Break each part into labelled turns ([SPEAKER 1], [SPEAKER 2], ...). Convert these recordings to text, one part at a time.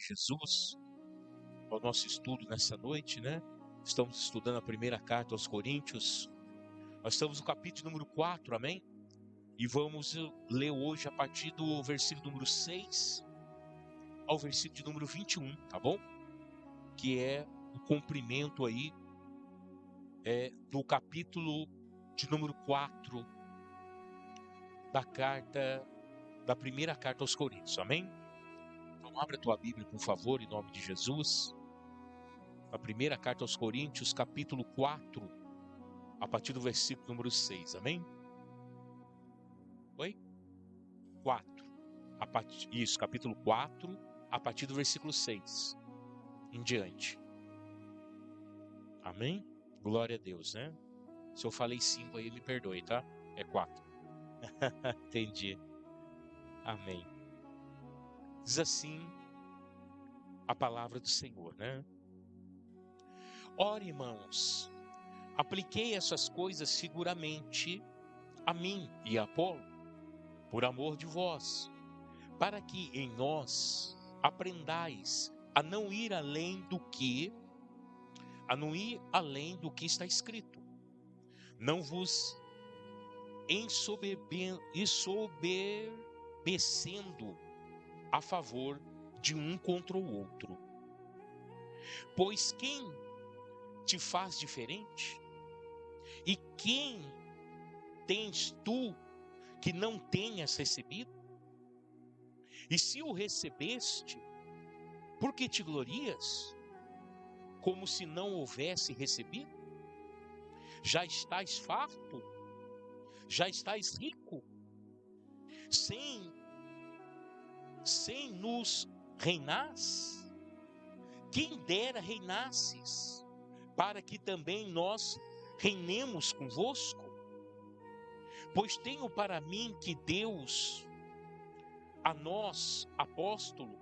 [SPEAKER 1] Jesus, ao nosso estudo nessa noite, né? Estamos estudando a primeira carta aos Coríntios. Nós estamos no capítulo número 4, amém? E vamos ler hoje a partir do versículo número 6 ao versículo de número 21, tá bom? Que é o cumprimento aí do capítulo de número 4 da primeira carta aos Coríntios, amém? Então abre a tua Bíblia, por favor, em nome de Jesus. A primeira carta aos Coríntios, capítulo 4, a partir do versículo número 6, amém? Oi? 4. Isso, capítulo 4, a partir do versículo 6 em diante. Amém? Glória a Deus, né? Se eu falei 5 aí, me perdoe, tá? É 4. Entendi. Amém. Diz assim a palavra do Senhor, né? Ora, irmãos, apliquei essas coisas seguramente a mim e a Apolo, por amor de vós, para que em nós aprendais a não ir além do que está escrito. Não vos ensoberbecendo a favor de um contra o outro. Pois quem te faz diferente? E quem tens tu que não tenhas recebido? E se o recebeste, por que te glorias, como se não houvesse recebido? Já estás farto? Já estás rico? Sem nos reinas? Quem dera reinasses, para que também nós reinemos convosco? Pois tenho para mim que Deus, a nós, apóstolo,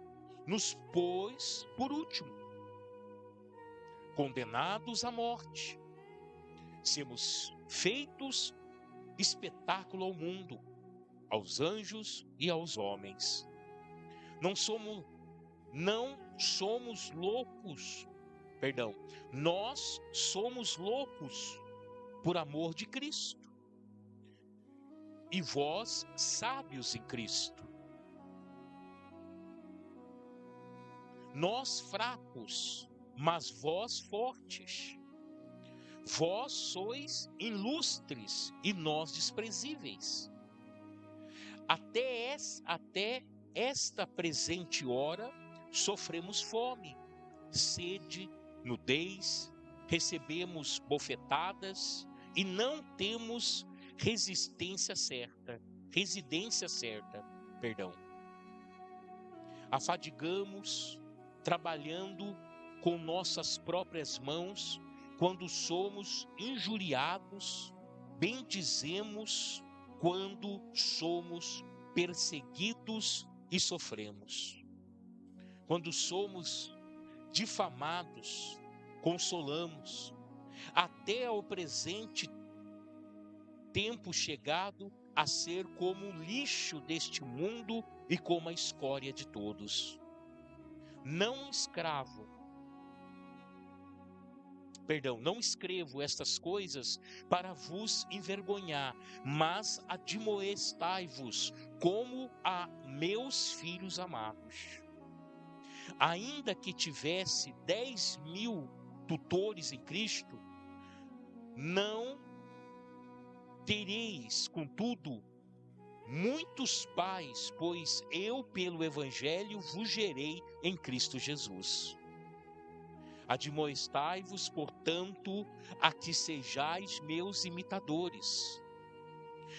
[SPEAKER 1] nos pôs por último, condenados à morte, sermos feitos espetáculo ao mundo, aos anjos e aos homens. Nós somos loucos por amor de Cristo, e vós sábios em Cristo. Nós fracos, mas vós fortes. Vós sois ilustres e nós desprezíveis. Até esta presente hora sofremos fome, sede, nudez, recebemos bofetadas e não temos residência certa. Afadigamos trabalhando com nossas próprias mãos. Quando somos injuriados, bendizemos quando somos perseguidos e sofremos. Quando somos difamados, consolamos. Até ao presente tempo chegado a ser como o lixo deste mundo e como a escória de todos. Não escrevo estas coisas para vos envergonhar, mas admoestai-vos como a meus filhos amados. Ainda que tivesse 10.000 tutores em Cristo, não tereis, contudo, muitos pais, pois eu, pelo Evangelho, vos gerei em Cristo Jesus. Admoestai-vos, portanto, a que sejais meus imitadores.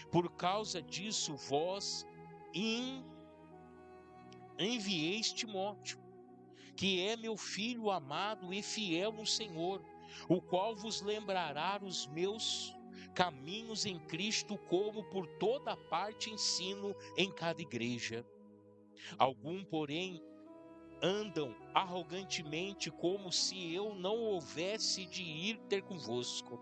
[SPEAKER 1] Por causa disso, vós envieis Timóteo, que é meu filho amado e fiel no Senhor, o qual vos lembrará os meus caminhos em Cristo, como por toda parte ensino em cada igreja. Alguns, porém, andam arrogantemente, como se eu não houvesse de ir ter convosco.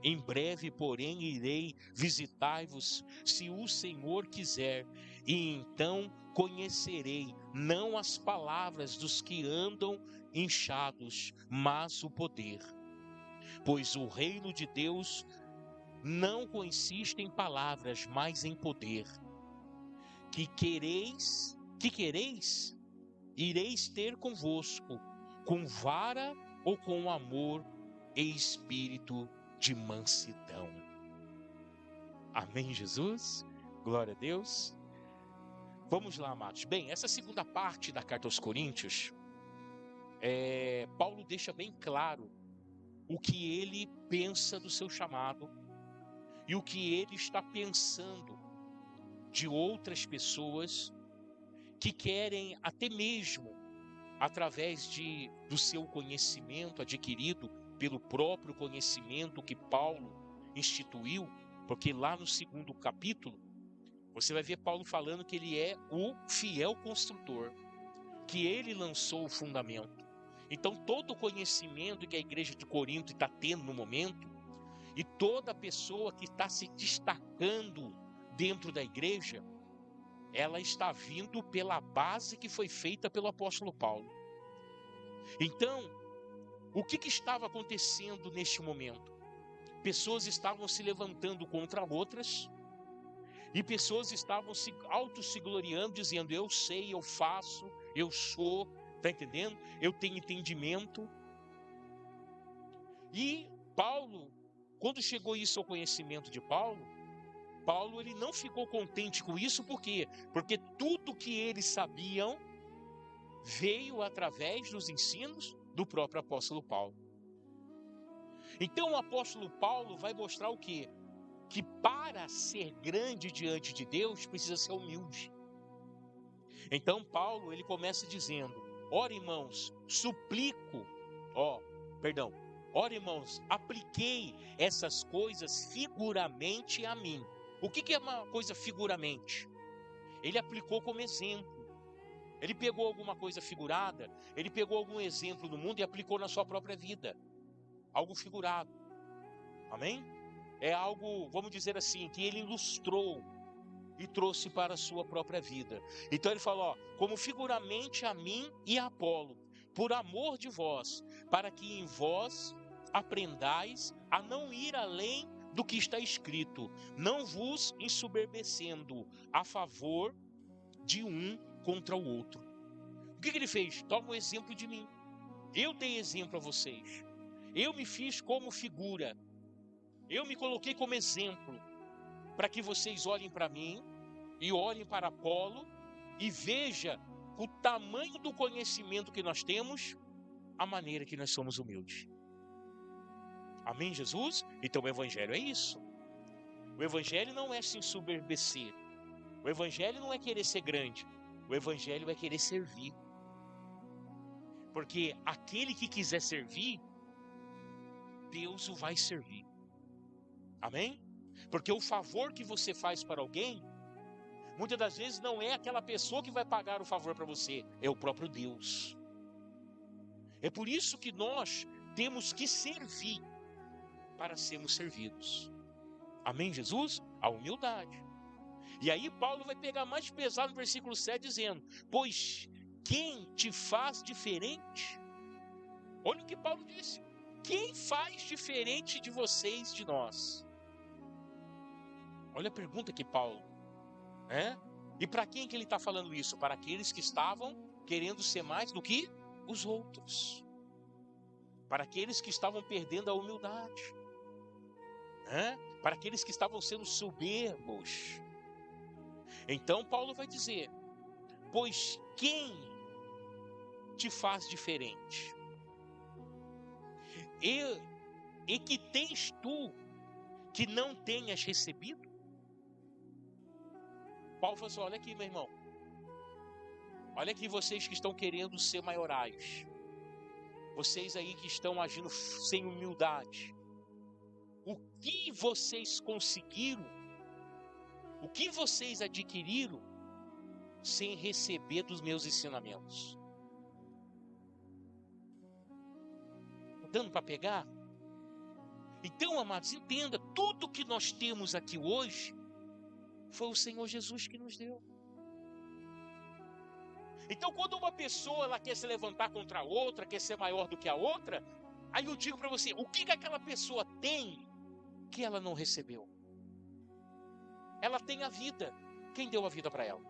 [SPEAKER 1] Em breve, porém, irei visitar-vos, se o Senhor quiser, e então conhecerei não as palavras dos que andam inchados, mas o poder. Pois o reino de Deus não consiste em palavras, mas em poder. Que quereis, ireis ter convosco, com vara ou com amor e espírito de mansidão. Amém, Jesus? Glória a Deus. Vamos lá, amados. Bem, essa segunda parte da carta aos Coríntios, Paulo deixa bem claro o que ele pensa do seu chamado e o que ele está pensando de outras pessoas que querem até mesmo, através do seu conhecimento adquirido pelo próprio conhecimento que Paulo instituiu, porque lá no segundo capítulo, você vai ver Paulo falando que ele é o fiel construtor, que ele lançou o fundamento. Então todo o conhecimento que a igreja de Corinto está tendo no momento, e toda pessoa que está se destacando dentro da igreja, ela está vindo pela base que foi feita pelo apóstolo Paulo. Então, o que estava acontecendo neste momento? Pessoas estavam se levantando contra outras, e pessoas estavam se gloriando, dizendo: eu sei, eu faço, eu sou, está entendendo? Eu tenho entendimento. E Paulo, quando chegou isso ao conhecimento de Paulo, ele não ficou contente com isso, por quê? Porque tudo que eles sabiam veio através dos ensinos do próprio apóstolo Paulo. Então o apóstolo Paulo vai mostrar o quê? Que para ser grande diante de Deus, precisa ser humilde. Então Paulo, ele começa dizendo: ora, irmãos, ora, irmãos, apliquei essas coisas figuramente a mim. O que é uma coisa figuramente? Ele aplicou como exemplo. Ele pegou alguma coisa figurada, ele pegou algum exemplo do mundo e aplicou na sua própria vida. Algo figurado. Amém? É algo, vamos dizer assim, que ele ilustrou e trouxe para a sua própria vida. Então ele falou: como figuramente a mim e a Apolo, por amor de vós, para que em vós aprendais a não ir além do que está escrito, não vos ensoberbecendo a favor de um contra o outro. O que ele fez? Toma um exemplo de mim. Eu dei exemplo a vocês. Eu me fiz como figura. Eu me coloquei como exemplo para que vocês olhem para mim e olhem para Apolo e vejam o tamanho do conhecimento que nós temos, a maneira que nós somos humildes. Amém, Jesus? Então o evangelho é isso. O evangelho não é se ensoberbecer. O evangelho não é querer ser grande. O evangelho é querer servir. Porque aquele que quiser servir, Deus o vai servir. Amém? Porque o favor que você faz para alguém, muitas das vezes não é aquela pessoa que vai pagar o favor para você, é o próprio Deus. É por isso que nós temos que servir para sermos servidos. Amém, Jesus? A humildade. E aí Paulo vai pegar mais pesado no versículo 7 dizendo: pois quem te faz diferente? Olha o que Paulo disse: quem faz diferente de vocês, de nós? Olha a pergunta que Paulo, E para quem que ele está falando isso? Para aqueles que estavam querendo ser mais do que os outros. Para aqueles que estavam perdendo a humildade. Para aqueles que estavam sendo soberbos. Então Paulo vai dizer: pois quem te faz diferente? E que tens tu que não tenhas recebido? Paulo falou assim: olha aqui, meu irmão. Olha aqui, vocês que estão querendo ser maiorais. Vocês aí que estão agindo sem humildade. O que vocês conseguiram? O que vocês adquiriram sem receber dos meus ensinamentos? Tá dando para pegar? Então, amados, entenda, tudo que nós temos aqui hoje foi o Senhor Jesus que nos deu. Então, quando uma pessoa ela quer se levantar contra a outra, quer ser maior do que a outra, aí eu digo para você, o que aquela pessoa tem que ela não recebeu? Ela tem a vida. Quem deu a vida para ela?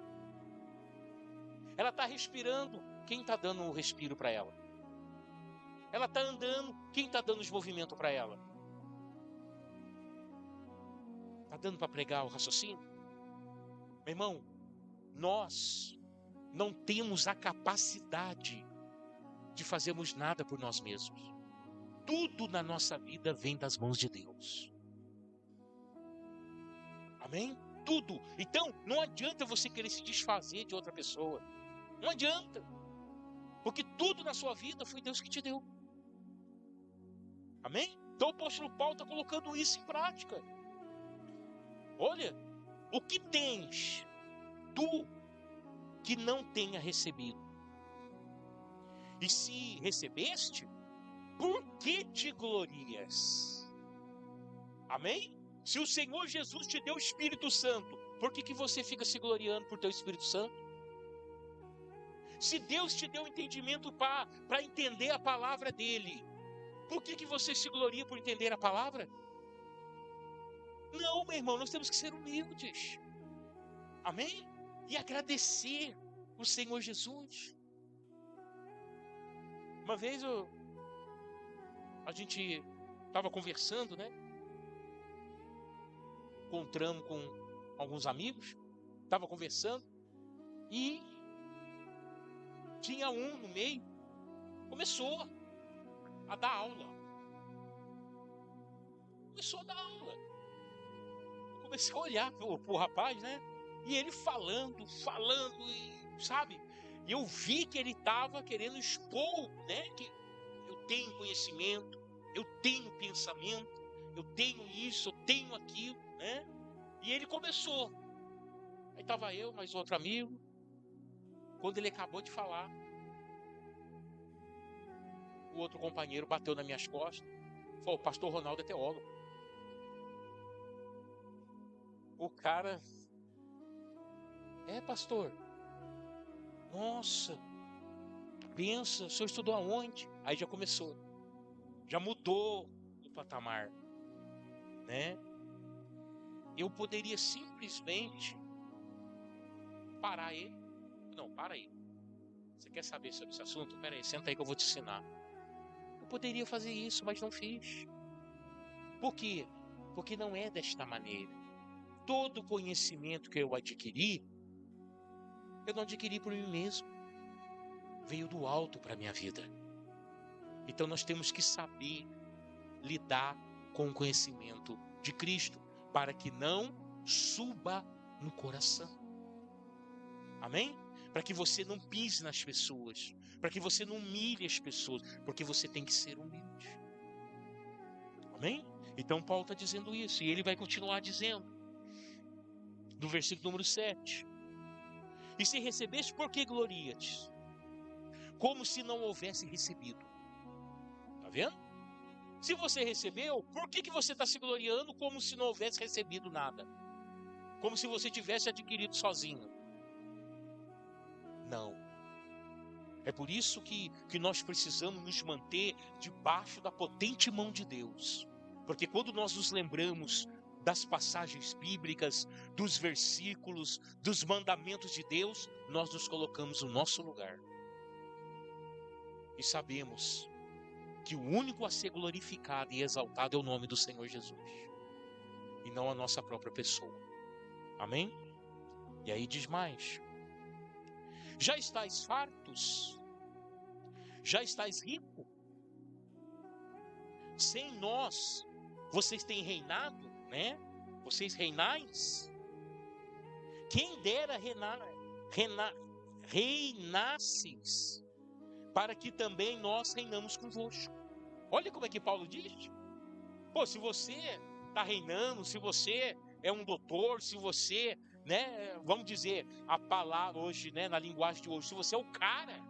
[SPEAKER 1] Ela está respirando. Quem está dando o respiro para ela? Ela está andando. Quem está dando os movimentos para ela? Está dando para pregar o raciocínio? Meu irmão, nós não temos a capacidade de fazermos nada por nós mesmos. Tudo na nossa vida vem das mãos de Deus. Amém? Tudo. Então, não adianta você querer se desfazer de outra pessoa. Não adianta. Porque tudo na sua vida foi Deus que te deu. Amém? Então o apóstolo Paulo está colocando isso em prática. Olha, o que tens tu que não tenha recebido? E se recebeste, por que te glorias? Amém? Se o Senhor Jesus te deu o Espírito Santo, por que você fica se gloriando por ter o Espírito Santo? Se Deus te deu entendimento para entender a palavra dele, por que você se gloria por entender a palavra? Não, meu irmão, nós temos que ser humildes. Amém? E agradecer o Senhor Jesus. Uma vez a gente estava conversando, né? Encontramos com alguns amigos, estava conversando e tinha um no meio, começou a dar aula. Começou a dar aula. Eu comecei a olhar pro rapaz, né? E ele falando, e, sabe? E eu vi que ele estava querendo expor, né? Que eu tenho conhecimento, eu tenho pensamento, eu tenho isso, eu tenho aquilo, né? E ele começou. Aí estava eu, mais outro amigo. Quando ele acabou de falar, o outro companheiro bateu nas minhas costas. Falou, o pastor Ronaldo é teólogo. O cara... pastor. Nossa. Pensa, o senhor estudou aonde? Aí já começou. Já mudou o patamar. Né? Eu poderia simplesmente parar ele. Não, para aí. Você quer saber sobre esse assunto? Pera aí, senta aí que eu vou te ensinar. Eu poderia fazer isso, mas não fiz. Por quê? Porque não é desta maneira. Todo conhecimento que eu adquiri, eu não adquiri por mim mesmo. Veio do alto para a minha vida. Então nós temos que saber lidar com o conhecimento de Cristo, para que não suba no coração. Amém? Para que você não pise nas pessoas, para que você não humilhe as pessoas, porque você tem que ser humilde. Amém? Então Paulo está dizendo isso, e ele vai continuar dizendo, no versículo número 7. E se recebeste, por que glorias? Como se não houvesse recebido. Está vendo? Se você recebeu, por que você está se gloriando como se não houvesse recebido nada? Como se você tivesse adquirido sozinho. Não. É por isso que nós precisamos nos manter debaixo da potente mão de Deus. Porque quando nós nos lembramos das passagens bíblicas, dos versículos, dos mandamentos de Deus, nós nos colocamos no nosso lugar. E sabemos que o único a ser glorificado e exaltado é o nome do Senhor Jesus. E não a nossa própria pessoa. Amém? E aí diz mais. Já estáis fartos? Já estáis rico? Sem nós, vocês têm reinado, né? Vocês reinais? Quem dera reinasses, para que também nós reinamos convosco. Olha como é que Paulo diz. Pô, se você está reinando, se você é um doutor, se você, né, vamos dizer, a palavra hoje, né, na linguagem de hoje, se você é o cara,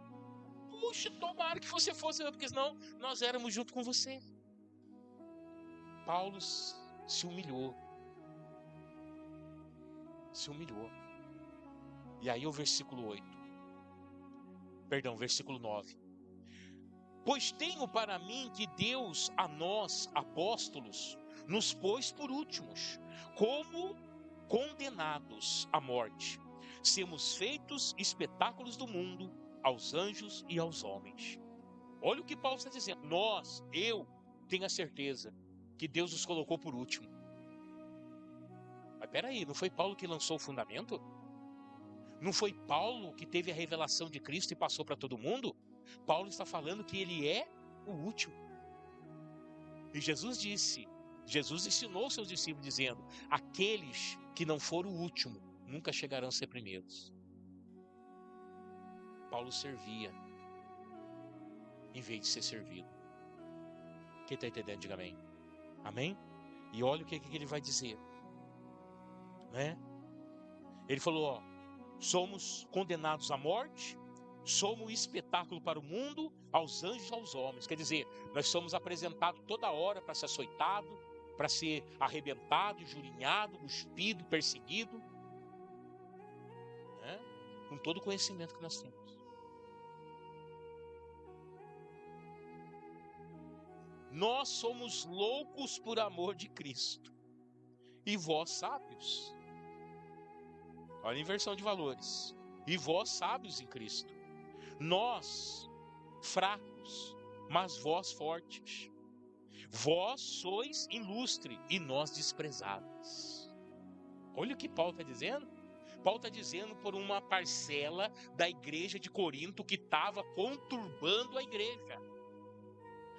[SPEAKER 1] puxa, tomara que você fosse, porque senão nós éramos junto com você. Paulo se humilhou. Se humilhou. E aí o versículo 8. Perdão, versículo 9. Pois tenho para mim que Deus a nós, apóstolos, nos pôs por últimos, como condenados à morte. Sermos feitos espetáculos do mundo aos anjos e aos homens. Olha o que Paulo está dizendo. Eu tenho a certeza que Deus nos colocou por último. Mas peraí, não foi Paulo que lançou o fundamento? Não foi Paulo que teve a revelação de Cristo e passou para todo mundo? Paulo está falando que ele é o último. E Jesus ensinou aos seus discípulos dizendo: aqueles que não foram o último, nunca chegarão a ser primeiros. Paulo servia, em vez de ser servido. Quem está entendendo, diga amém. Amém? E olha o que ele vai dizer. Né? Ele falou, ó, somos condenados à morte, somos espetáculo para o mundo, aos anjos e aos homens. Quer dizer, nós somos apresentados toda hora para ser açoitado, para ser arrebentado, injurinhado, cuspido, perseguido, né? Com todo o conhecimento que nós temos. Nós somos loucos por amor de Cristo, e vós sábios. Olha a inversão de valores. E vós sábios em Cristo. Nós fracos, mas vós fortes. Vós sois ilustre e nós desprezados. Olha o que Paulo está dizendo. Paulo está dizendo por uma parcela da igreja de Corinto que estava conturbando a igreja,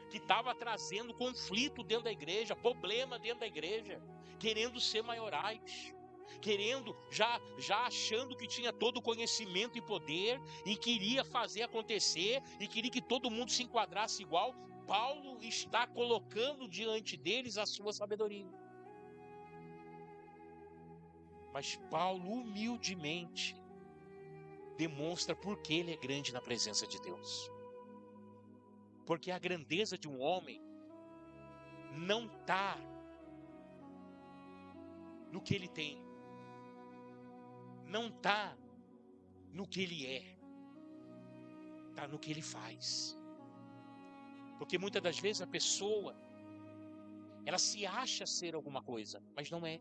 [SPEAKER 1] que estava trazendo conflito dentro da igreja, problema dentro da igreja, querendo ser maiorais, querendo, já achando que tinha todo o conhecimento e poder, e queria fazer acontecer, e queria que todo mundo se enquadrasse igual. Paulo está colocando diante deles a sua sabedoria. Mas Paulo humildemente demonstra por que ele é grande na presença de Deus. Porque a grandeza de um homem não está no que ele tem, não está no que ele é, está no que ele faz. Porque muitas das vezes a pessoa, ela se acha ser alguma coisa, mas não é.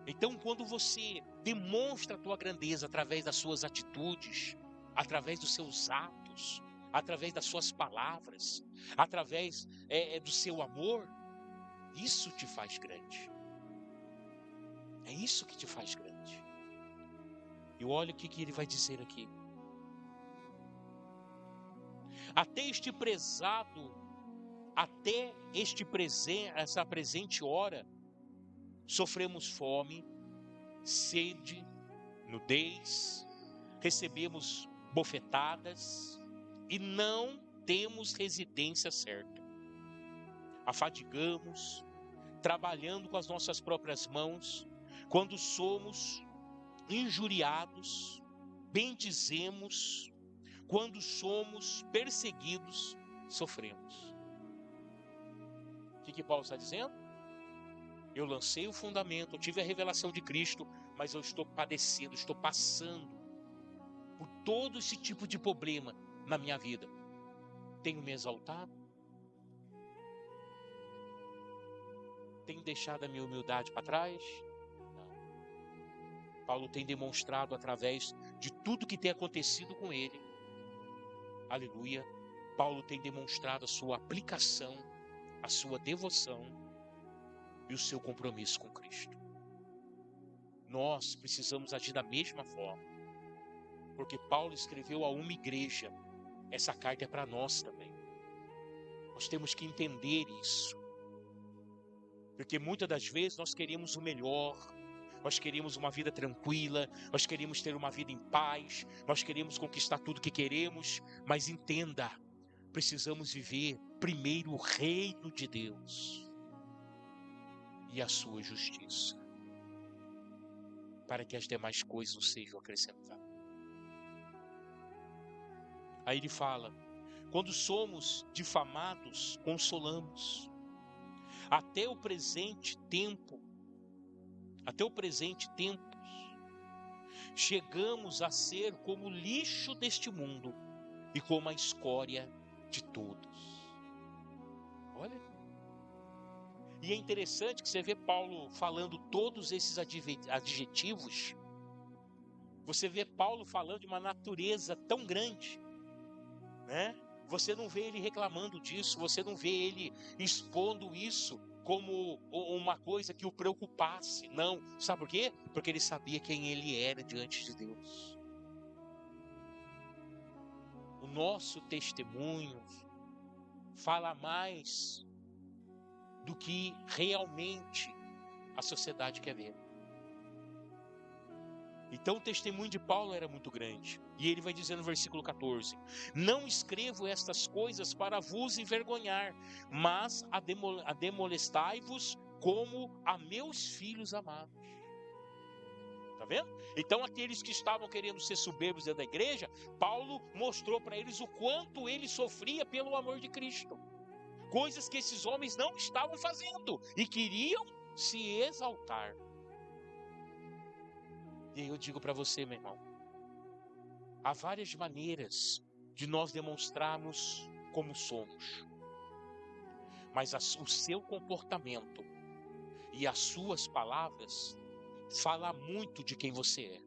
[SPEAKER 1] Então, quando você demonstra a tua grandeza através das suas atitudes, através dos seus atos, através das suas palavras, através do seu amor, isso te faz grande. É isso que te faz grande. E olha o que ele vai dizer aqui. Essa presente hora, sofremos fome, sede, nudez, recebemos bofetadas e não temos residência certa. Afadigamos, trabalhando com as nossas próprias mãos, quando somos injuriados, bendizemos, quando somos perseguidos, sofremos. O que Paulo está dizendo? Eu lancei o fundamento, eu tive a revelação de Cristo, mas eu estou padecendo, estou passando por todo esse tipo de problema na minha vida. Tenho me exaltado? Tenho deixado a minha humildade para trás? Não. Paulo tem demonstrado através de tudo que tem acontecido com ele. Aleluia. Paulo tem demonstrado a sua aplicação, a sua devoção e o seu compromisso com Cristo. Nós precisamos agir da mesma forma, porque Paulo escreveu a uma igreja. Essa carta é para nós também. Nós temos que entender isso, porque muitas das vezes nós queremos o melhor, nós queremos uma vida tranquila, nós queremos ter uma vida em paz, nós queremos conquistar tudo que queremos, mas entenda, precisamos viver primeiro o reino de Deus e a sua justiça, para que as demais coisas não sejam acrescentadas. Aí ele fala, quando somos difamados, consolamos. Até o presente tempo, chegamos a ser como o lixo deste mundo e como a escória de todos. Olha. E é interessante que você vê Paulo falando todos esses adjetivos. Você vê Paulo falando de uma natureza tão grande, né? Você não vê ele reclamando disso, você não vê ele expondo isso como uma coisa que o preocupasse. Não, sabe por quê? Porque ele sabia quem ele era diante de Deus. O nosso testemunho fala mais do que realmente a sociedade quer ver. Então o testemunho de Paulo era muito grande. E ele vai dizer no versículo 14: não escrevo estas coisas para vos envergonhar, mas admoestai-vos como a meus filhos amados. Tá vendo? Então aqueles que estavam querendo ser soberbos dentro da igreja, Paulo mostrou para eles o quanto ele sofria pelo amor de Cristo. Coisas que esses homens não estavam fazendo e queriam se exaltar. E eu digo para você, meu irmão, há várias maneiras de nós demonstrarmos como somos. Mas o seu comportamento e as suas palavras falam muito de quem você é.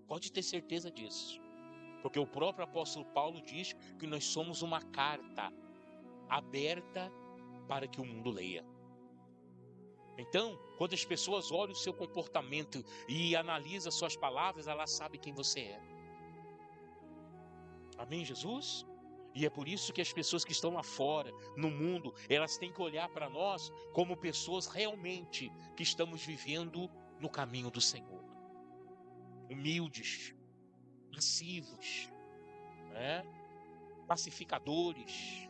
[SPEAKER 1] Pode ter certeza disso. Porque o próprio apóstolo Paulo diz que nós somos uma carta aberta para que o mundo leia. Então, quando as pessoas olham o seu comportamento e analisam as suas palavras, elas sabem quem você é. Amém, Jesus? E é por isso que as pessoas que estão lá fora, no mundo, elas têm que olhar para nós como pessoas realmente que estamos vivendo no caminho do Senhor. Humildes, passivos, né? Pacificadores,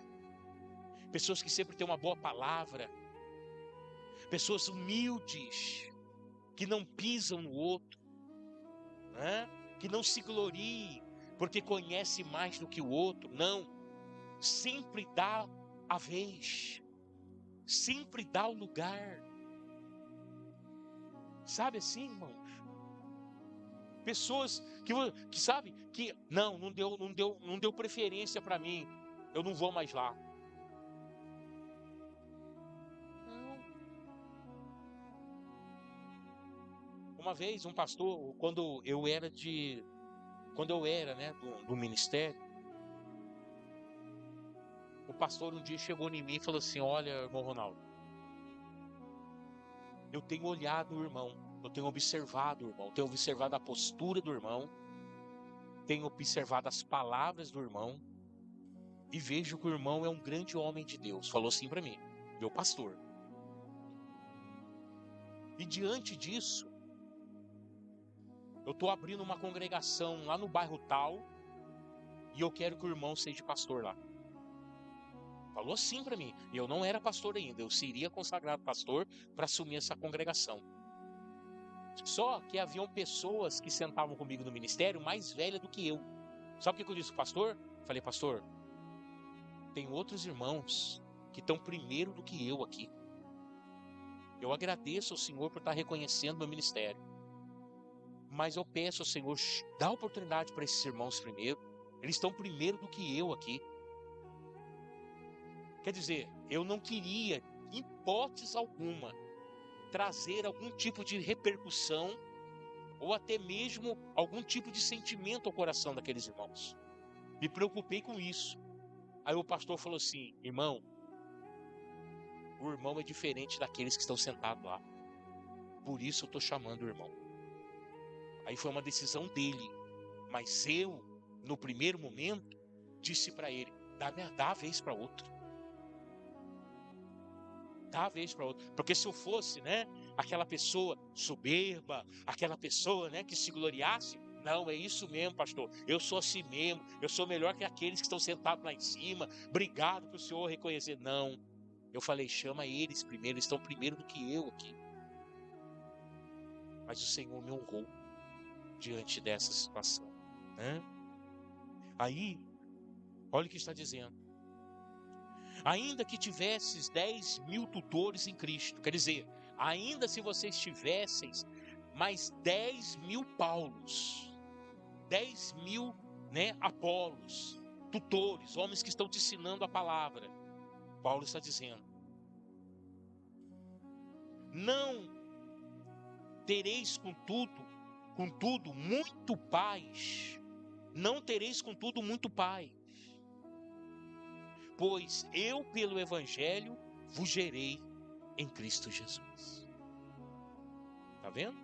[SPEAKER 1] pessoas que sempre têm uma boa palavra, pessoas humildes, que não pisam no outro, né? Que não se gloriem porque conhece mais do que o outro. Não, sempre dá a vez, sempre dá o lugar. Sabe assim, irmãos? Pessoas que sabe que não deu preferência para mim, eu não vou mais lá. Uma vez um pastor, quando eu era né, do ministério, o pastor um dia chegou em mim e falou assim: olha, irmão Ronaldo, eu tenho olhado o irmão, eu tenho observado o irmão, tenho observado a postura do irmão, tenho observado as palavras do irmão e vejo que o irmão é um grande homem de Deus. Falou assim para mim, meu pastor. E diante disso, eu estou abrindo uma congregação lá no bairro tal e eu quero que o irmão seja pastor lá. Falou assim para mim. E eu não era pastor ainda, eu seria consagrado pastor para assumir essa congregação. Só que haviam pessoas que sentavam comigo no ministério mais velhas do que eu. Sabe o que eu disse, pastor? Falei, pastor, tem outros irmãos que estão primeiro do que eu aqui. Eu agradeço ao Senhor por estar reconhecendo meu ministério. Mas eu peço ao Senhor, dá oportunidade para esses irmãos primeiro. Eles estão primeiro do que eu aqui. Quer dizer, eu não queria, em hipótese alguma, trazer algum tipo de repercussão ou até mesmo algum tipo de sentimento ao coração daqueles irmãos. Me preocupei com isso. Aí o pastor falou assim, irmão, o irmão é diferente daqueles que estão sentados lá. Por isso eu estou chamando o irmão. Aí foi uma decisão dele. Mas eu, no primeiro momento, disse para ele, dá a vez para outro. Dá a vez para outro. Porque se eu fosse, né, aquela pessoa soberba, aquela pessoa, né, que se gloriasse, não, é isso mesmo, pastor, eu sou assim mesmo, eu sou melhor que aqueles que estão sentados lá em cima, obrigado para o senhor reconhecer. Não, eu falei, chama eles primeiro, eles estão primeiro do que eu aqui. Mas o Senhor me honrou diante dessa situação, né? Aí, olha o que está dizendo. Ainda que tivesses 10.000 tutores em Cristo, quer dizer, ainda se vocês tivessem mais 10.000 Paulos, 10.000, Apolos, tutores, homens que estão te ensinando a palavra. Paulo está dizendo: não tereis contudo, muito paz. Não tereis, contudo, muito paz. Pois eu, pelo Evangelho, vos gerei em Cristo Jesus. Está vendo?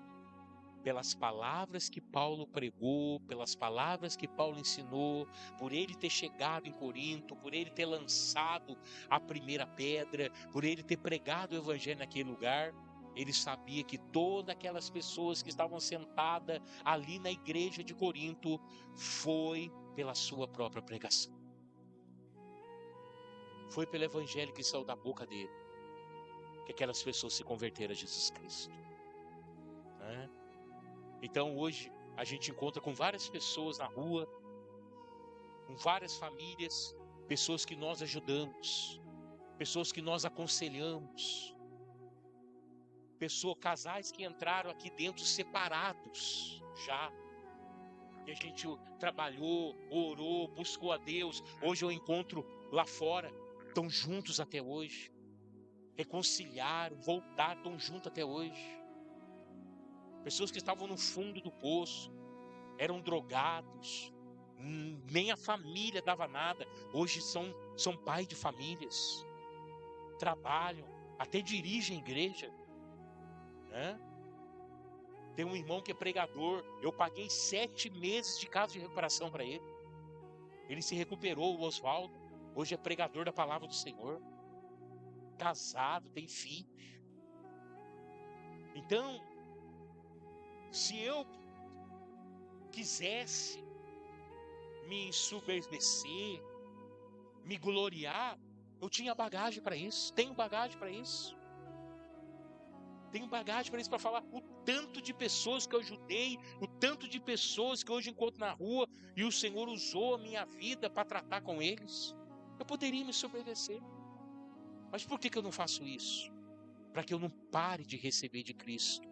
[SPEAKER 1] Pelas palavras que Paulo pregou, pelas palavras que Paulo ensinou, por ele ter chegado em Corinto, por ele ter lançado a primeira pedra, por ele ter pregado o Evangelho naquele lugar, ele sabia que todas aquelas pessoas que estavam sentadas ali na igreja de Corinto foi pela sua própria pregação. Foi pelo Evangelho que saiu da boca dele que aquelas pessoas se converteram a Jesus Cristo. Então hoje a gente encontra com várias pessoas na rua, com várias famílias, pessoas que nós ajudamos, pessoas que nós aconselhamos, casais que entraram aqui dentro separados já, que a gente trabalhou, orou, buscou a Deus. Hoje eu encontro lá fora, estão juntos até hoje, reconciliaram, voltaram, estão juntos até hoje. Pessoas que estavam no fundo do poço, eram drogados, nem a família dava nada, hoje são pais de famílias, trabalham, até dirigem a igreja. Tem um irmão que é pregador, eu paguei 7 meses de casa de recuperação para ele. Ele se recuperou, o Oswaldo, hoje é pregador da palavra do Senhor, casado, tem filhos. Então, se eu quisesse me ensoberbecer, me gloriar, eu tinha bagagem para isso, tenho bagagem para isso. Tenho bagagem para isso, para falar o tanto de pessoas que eu ajudei, o tanto de pessoas que hoje encontro na rua e o Senhor usou a minha vida para tratar com eles. Eu poderia me ensoberbecer, mas por que eu não faço isso? Para que eu não pare de receber de Cristo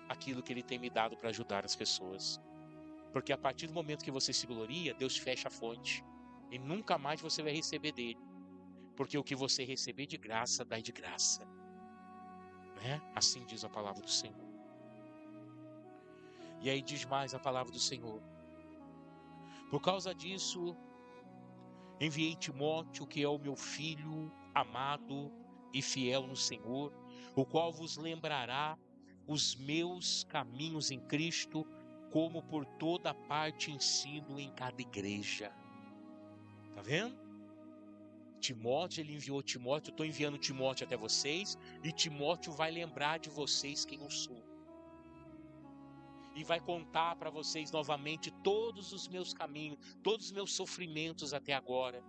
[SPEAKER 1] aquilo que Ele tem me dado para ajudar as pessoas. Porque a partir do momento que você se gloria, Deus fecha a fonte e nunca mais você vai receber dele. Porque o que você receber de graça, dá de graça. Assim diz a palavra do Senhor. E aí diz mais a palavra do Senhor: por causa disso, enviei Timóteo, que é o meu filho amado e fiel no Senhor, o qual vos lembrará os meus caminhos em Cristo, como por toda parte ensino em cada igreja. Tá vendo? Timóteo, ele enviou Timóteo, eu estou enviando Timóteo até vocês, e Timóteo vai lembrar de vocês quem eu sou. E vai contar para vocês novamente todos os meus caminhos, todos os meus sofrimentos até agora.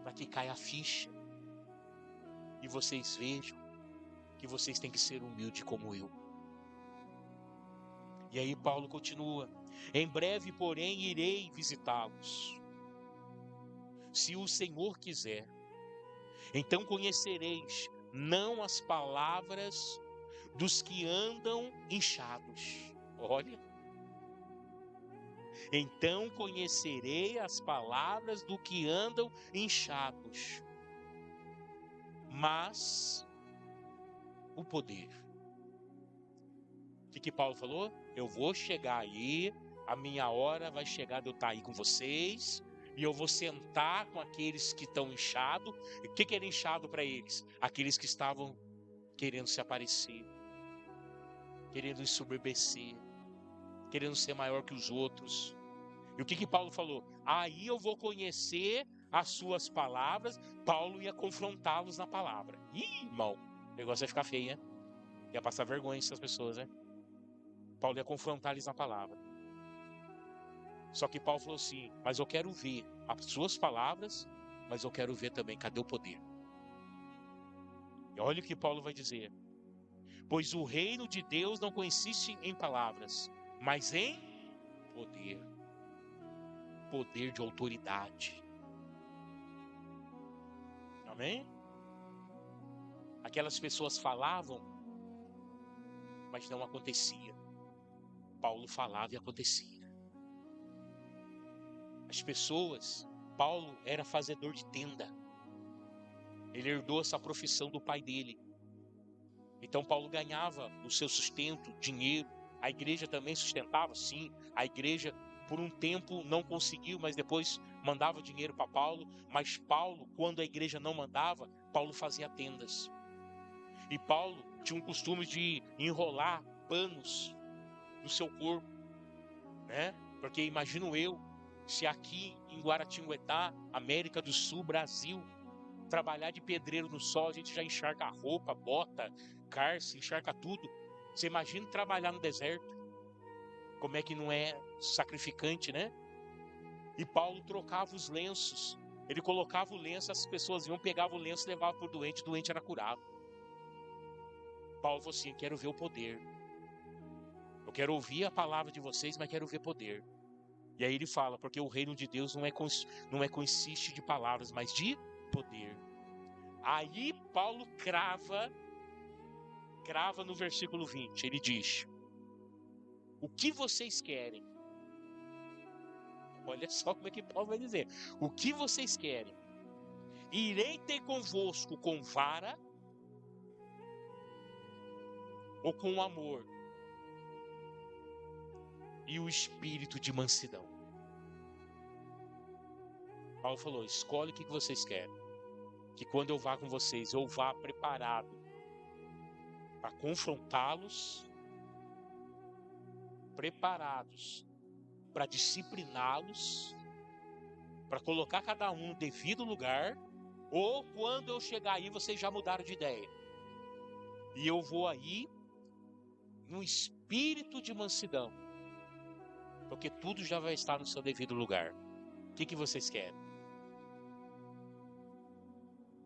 [SPEAKER 1] Para que caia a ficha. E vocês vejam que vocês têm que ser humildes como eu. E aí Paulo continua: em breve, porém, irei visitá-los, se o Senhor quiser. Então conhecereis não as palavras dos que andam inchados. Olha. Então conhecerei as palavras do que andam inchados, mas o poder. O que Paulo falou? Eu vou chegar aí, a minha hora vai chegar de eu estar aí com vocês, e eu vou sentar com aqueles que estão inchados. E o que era inchado para eles? Aqueles que estavam querendo se aparecer, querendo ensoberbecer, querendo ser maior que os outros. E o que Paulo falou? Aí eu vou conhecer as suas palavras. Paulo ia confrontá-los na palavra. Ih, irmão, o negócio ia ficar feio, né? Ia passar vergonha essas pessoas, né? Paulo ia confrontar eles na palavra. Só que Paulo falou assim: mas eu quero ver as suas palavras, mas eu quero ver também, cadê o poder? E olha o que Paulo vai dizer: pois o reino de Deus não consiste em palavras, mas em poder. Poder de autoridade. Amém? Aquelas pessoas falavam mas não acontecia. Paulo falava e acontecia. As pessoas, Paulo era fazedor de tenda. Ele herdou essa profissão do pai dele. Então Paulo ganhava o seu sustento, dinheiro. A igreja também sustentava, sim. A igreja por um tempo não conseguiu, mas depois mandava dinheiro para Paulo. Mas Paulo, quando a igreja não mandava, Paulo fazia tendas. E Paulo tinha um costume de enrolar panos no seu corpo, né? Porque imagino eu, se aqui em Guaratinguetá, América do Sul, Brasil, trabalhar de pedreiro no sol, a gente já encharca a roupa, bota, calça, encharca tudo. Você imagina trabalhar no deserto? Como é que não é sacrificante, né? E Paulo trocava os lenços. Ele colocava o lenço, as pessoas iam, pegavam o lenço e levavam para o doente era curado. Paulo falou assim: eu quero ver o poder. Eu quero ouvir a palavra de vocês, mas quero ver poder. E aí ele fala, porque o reino de Deus não consiste de palavras, mas de poder. Aí Paulo crava no versículo 20, ele diz: o que vocês querem? Olha só como é que Paulo vai dizer: o que vocês querem? Irei ter convosco com vara ou com amor e o espírito de mansidão? Paulo falou: escolhe o que vocês querem, que quando eu vá com vocês, eu vá preparado para confrontá-los, preparados para discipliná-los, para colocar cada um no devido lugar, ou quando eu chegar aí, vocês já mudaram de ideia. E eu vou aí no espírito de mansidão, porque tudo já vai estar no seu devido lugar. O que vocês querem?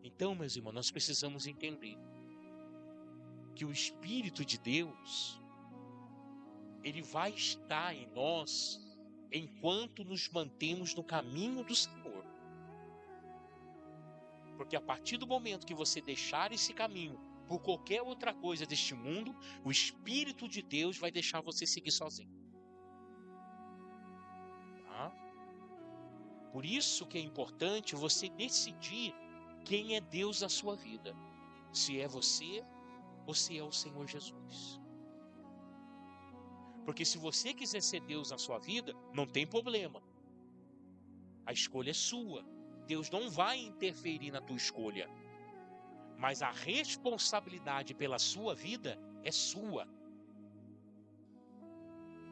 [SPEAKER 1] Então, meus irmãos, nós precisamos entender que o Espírito de Deus, ele vai estar em nós enquanto nos mantemos no caminho do Senhor. Porque a partir do momento que você deixar esse caminho por qualquer outra coisa deste mundo, o Espírito de Deus vai deixar você seguir sozinho. Tá? Por isso que é importante você decidir quem é Deus na sua vida. Se é você ou se é o Senhor Jesus. Porque se você quiser ser Deus na sua vida, não tem problema. A escolha é sua. Deus não vai interferir na tua escolha. Mas a responsabilidade pela sua vida é sua.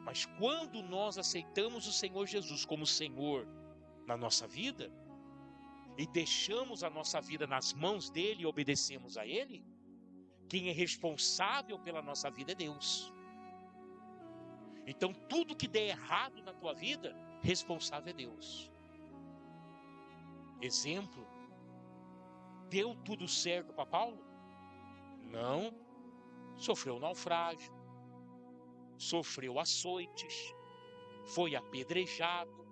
[SPEAKER 1] Mas quando nós aceitamos o Senhor Jesus como Senhor na nossa vida, e deixamos a nossa vida nas mãos dele e obedecemos a ele, quem é responsável pela nossa vida é Deus. Então tudo que der errado na tua vida, responsável é Deus. Exemplo, deu tudo certo para Paulo? Não. Sofreu naufrágio, sofreu açoites, foi apedrejado,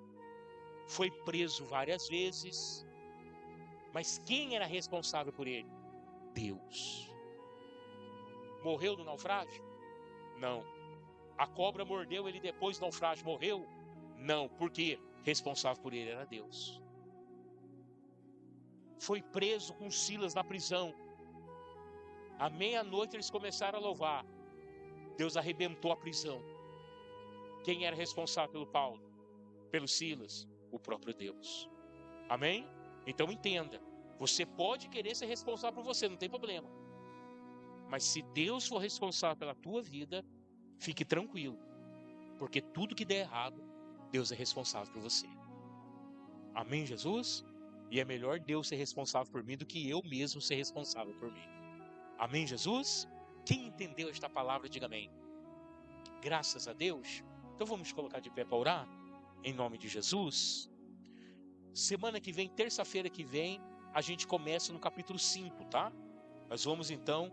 [SPEAKER 1] foi preso várias vezes. Mas quem era responsável por ele? Deus. Morreu no naufrágio? Não. A cobra mordeu ele depois do naufrágio, morreu? Não. Por quê? Responsável por ele era Deus. Foi preso com Silas na prisão. À meia-noite eles começaram a louvar. Deus arrebentou a prisão. Quem era responsável pelo Paulo? Pelo Silas? O próprio Deus. Amém? Então entenda. Você pode querer ser responsável por você, não tem problema. Mas se Deus for responsável pela tua vida, fique tranquilo. Porque tudo que der errado, Deus é responsável por você. Amém, Jesus? E é melhor Deus ser responsável por mim do que eu mesmo ser responsável por mim. Amém, Jesus? Quem entendeu esta palavra, diga amém. Graças a Deus. Então vamos colocar de pé para orar? Em nome de Jesus. Semana que vem, terça-feira que vem, a gente começa no capítulo 5, tá? Nós vamos então